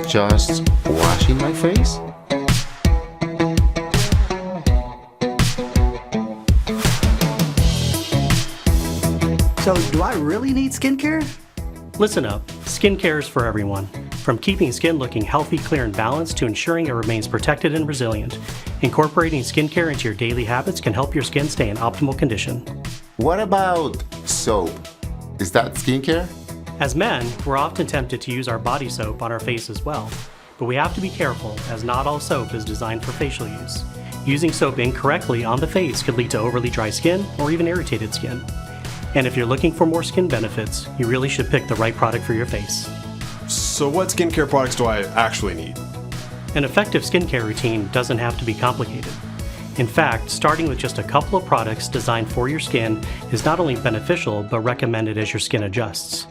just washing my face? So, do I really need skincare? Listen up, skincare is for everyone. From keeping skin looking healthy, clear, and balanced to ensuring it remains protected and resilient. Incorporating skincare into your daily habits can help your skin stay in optimal condition. What about soap? Is that skincare? As men, we're often tempted to use our body soap on our face as well, but we have to be careful as not all soap is designed for facial use. Using soap incorrectly on the face could lead to overly dry skin or even irritated skin. And if you're looking for more skin benefits, you really should pick the right product for your face. So what skincare products do I actually need? An effective skincare routine doesn't have to be complicated. In fact, starting with just a couple of products designed for your skin is not only beneficial, but recommended as your skin adjusts.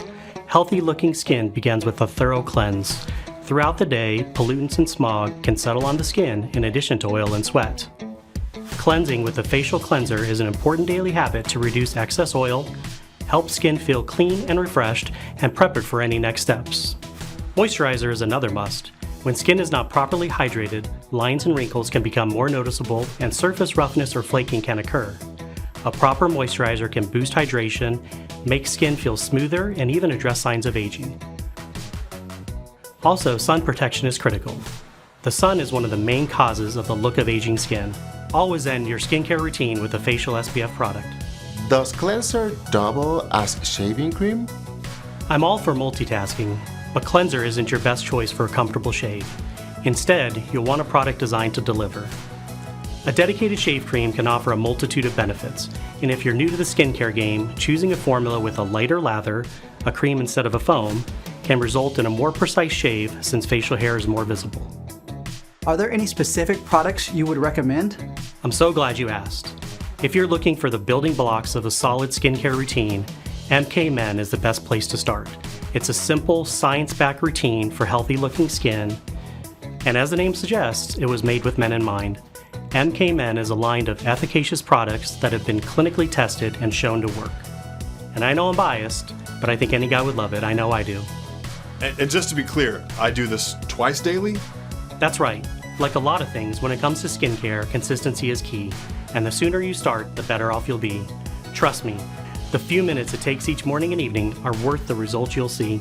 Healthy looking skin begins with a thorough cleanse. Throughout the day, pollutants and smog can settle on the skin in addition to oil and sweat. Cleansing with a facial cleanser is an important daily habit to reduce excess oil, help skin feel clean and refreshed, and prep it for any next steps. Moisturizer is another must. When skin is not properly hydrated, lines and wrinkles can become more noticeable and surface roughness or flaking can occur. A proper moisturizer can boost hydration, make skin feel smoother, and even address signs of aging. Also, sun protection is critical. The sun is one of the main causes of the look of aging skin. Always end your skincare routine with a facial SPF product. Does cleanser double as shaving cream? I'm all for multitasking, but cleanser isn't your best choice for a comfortable shave. Instead, you'll want a product designed to deliver. A dedicated shave cream can offer a multitude of benefits, and if you're new to the skincare game, choosing a formula with a lighter lather, a cream instead of a foam, can result in a more precise shave since facial hair is more visible. Are there any specific products you would recommend? I'm so glad you asked. If you're looking for the building blocks of a solid skincare routine, MKMen is the best place to start. It's a simple, science-backed routine for healthy-looking skin, and as the name suggests, it was made with men in mind. MKMen is a line of efficacious products that have been clinically tested and shown to work. And I know I'm biased, but I think any guy would love it. I know I do. And just to be clear, I do this twice daily? That's right. Like a lot of things, when it comes to skincare, consistency is key. And the sooner you start, the better off you'll be. Trust me, the few minutes it takes each morning and evening are worth the results you'll see.